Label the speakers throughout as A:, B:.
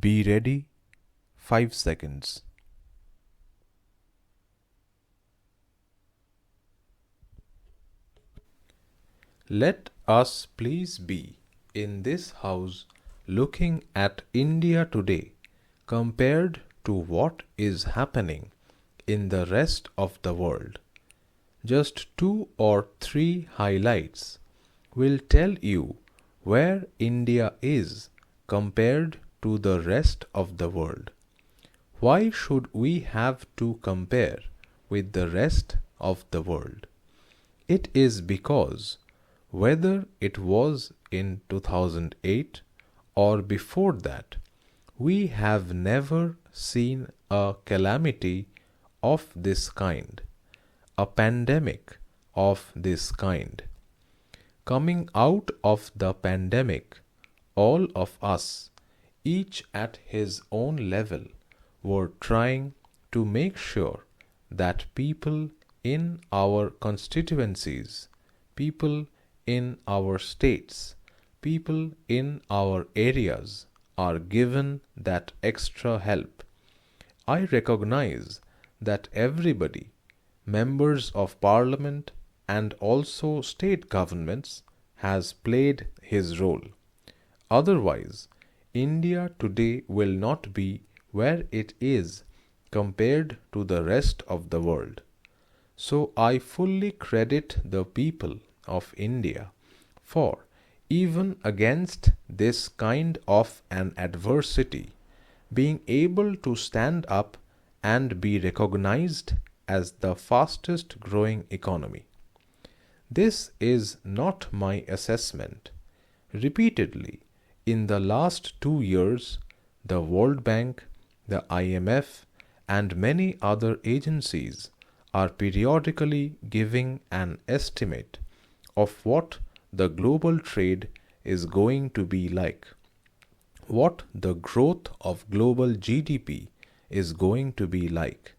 A: Be ready. 5 seconds. Let us please be in this house looking at India today compared to what is happening in the rest of the world. Just 2 or 3 highlights will tell you where India is compared to the rest of the world. Why should we have to compare with the rest of the world? It is because whether it was in 2008 or before that, we have never seen a calamity of this kind, a pandemic of this kind. Coming out of the pandemic, all of us, each at his own level, were trying to make sure that people in our constituencies, people in our states, people in our areas are given that extra help. I recognize that everybody, members of parliament and also state governments, has played his role. Otherwise, India today will not be where it is compared to the rest of the world. So I fully credit the people of India for, even against this kind of an adversity, being able to stand up and be recognized as the fastest growing economy. This is not my assessment. Repeatedly, in the last 2 years, the World Bank, the IMF, and many other agencies are periodically giving an estimate of what the global trade is going to be like, what the growth of global GDP is going to be like,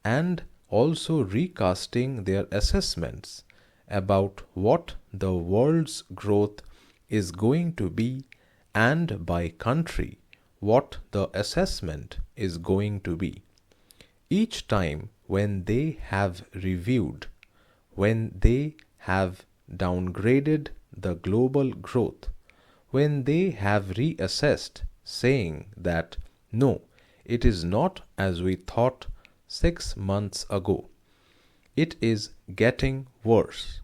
A: and also recasting their assessments about what the world's growth is going to be, and by country what the assessment is going to be. Each time when they have reviewed, when they have downgraded the global growth, when they have reassessed, saying that no, it is not as we thought 6 months ago, it is getting worse.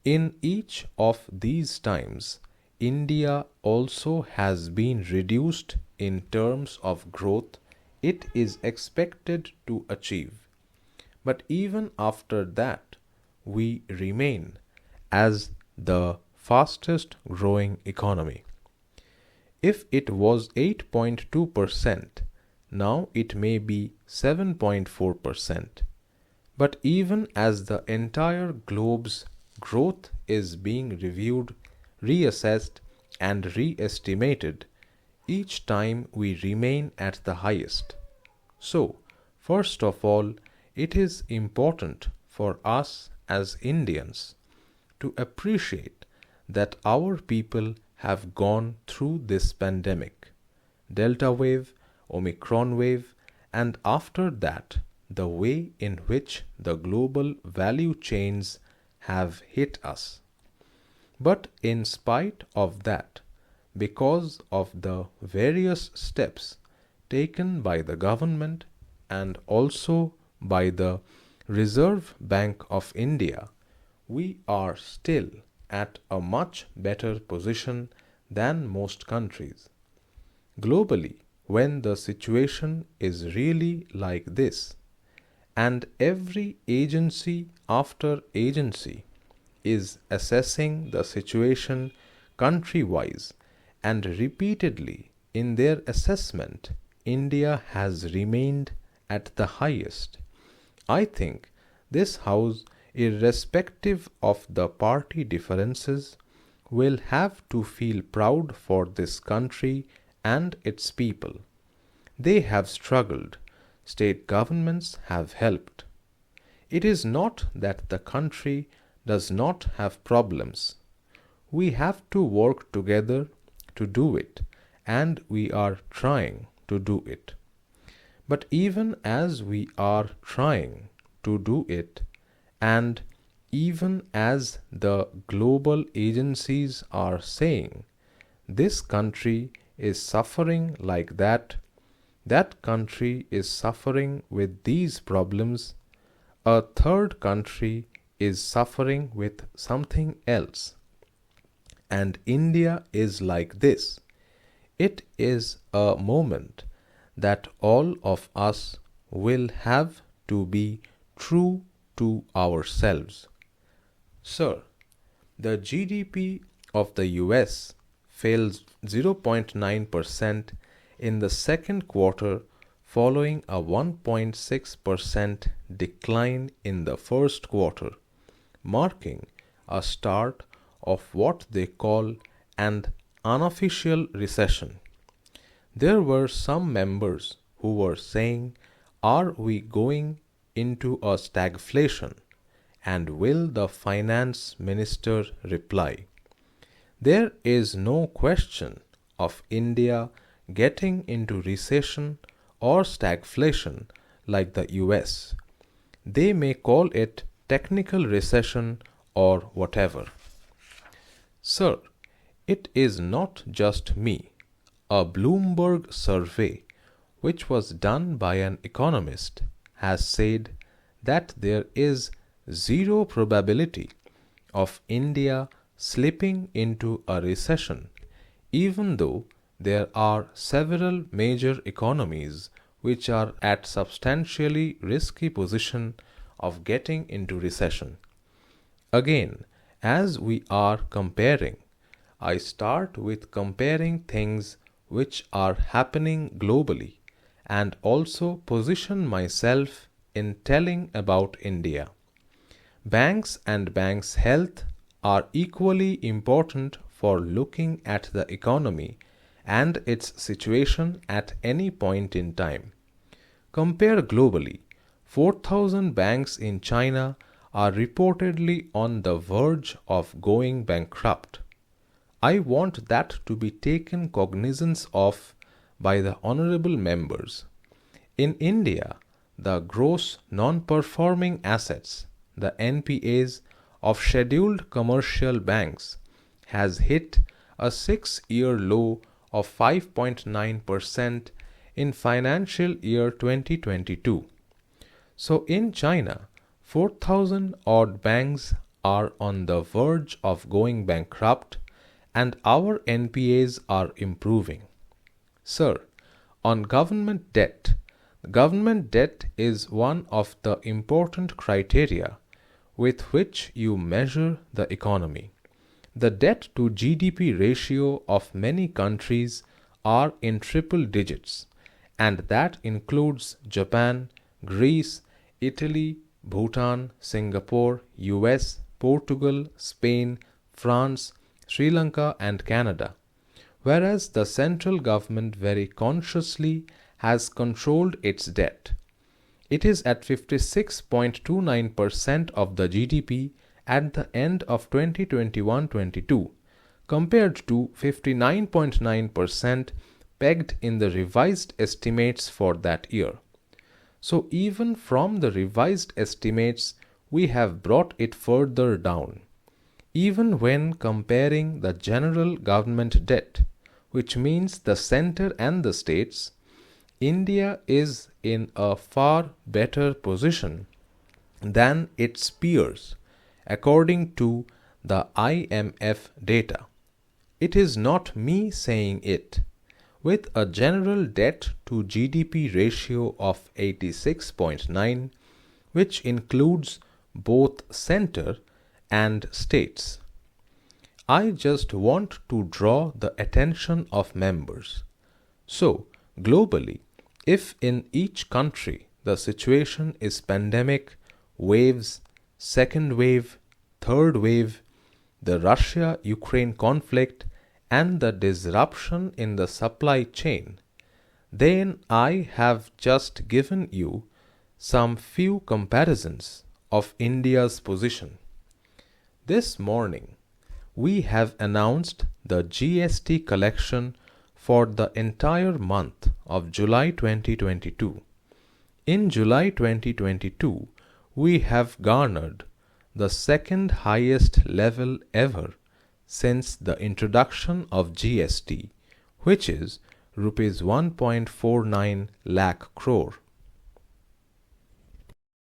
A: In each of these times, India also has been reduced in terms of growth it is expected to achieve. But even after that, we remain as the fastest growing economy. If it was 8.2%, now it may be 7.4%. But even as the entire globe's growth is being reviewed, reassessed, and re-estimated, each time we remain at the highest. So, first of all, it is important for us as Indians to appreciate that our people have gone through this pandemic, Delta wave, Omicron wave, and after that, the way in which the global value chains have hit us. But in spite of that, because of the various steps taken by the government and also by the Reserve Bank of India, we are still at a much better position than most countries. Globally, when the situation is really like this, and every agency after agency is assessing the situation country-wise, and repeatedly in their assessment, India has remained at the highest. I think this House, irrespective of the party differences, will have to feel proud for this country and its people. They have struggled. State governments have helped. It is not that the country does not have problems. We have to work together to do it, and we are trying to do it. But even as we are trying to do it, and even as the global agencies are saying, this country is suffering like that, that country is suffering with these problems, a third country is suffering with something else, and India is like this. It is a moment that all of us will have to be true to ourselves. Sir, the GDP of the US fell 0.9% in the second quarter following a 1.6% decline in the first quarter, marking a start of what they call an unofficial recession. There were some members who were saying, are we going into a stagflation? And will the finance minister reply, there is no question of India getting into recession or stagflation like the US. They may call it technical recession or whatever. Sir, it is not just me. A Bloomberg survey, which was done by an economist, has said that there is zero probability of India slipping into a recession, even though there are several major economies which are at substantially risky position of getting into recession. Again, as we are comparing, I start with comparing things which are happening globally and also position myself in telling about India. Banks and banks' health are equally important for looking at the economy and its situation at any point in time. Compare globally, 4,000 banks in China are reportedly on the verge of going bankrupt. I want that to be taken cognizance of by the honorable members. In India, the gross non-performing assets, the NPAs of scheduled commercial banks has hit a 6-year low of 5.9% in financial year 2022. So in China, 4,000 odd banks are on the verge of going bankrupt and our NPAs are improving. Sir, on government debt is one of the important criteria with which you measure the economy. The debt to GDP ratio of many countries are in triple digits, and that includes Japan, Greece, Italy, Bhutan, Singapore, US, Portugal, Spain, France, Sri Lanka and Canada, whereas the central government very consciously has controlled its debt. It is at 56.29% of the GDP at the end of 2021-22, compared to 59.9% pegged in the revised estimates for that year. So even from the revised estimates, we have brought it further down. Even when comparing the general government debt, which means the center and the states, India is in a far better position than its peers, according to the IMF data. It is not me saying it. With a general debt to GDP ratio of 86.9, which includes both center and states. I just want to draw the attention of members. So, globally, if in each country the situation is pandemic, waves, second wave, third wave, the Russia-Ukraine conflict, and the disruption in the supply chain, then I have just given you some few comparisons of India's position. This morning, we have announced the GST collection for the entire month of July 2022. In July 2022, we have garnered the second highest level ever since the introduction of GST, which is Rs 1.49 lakh crore.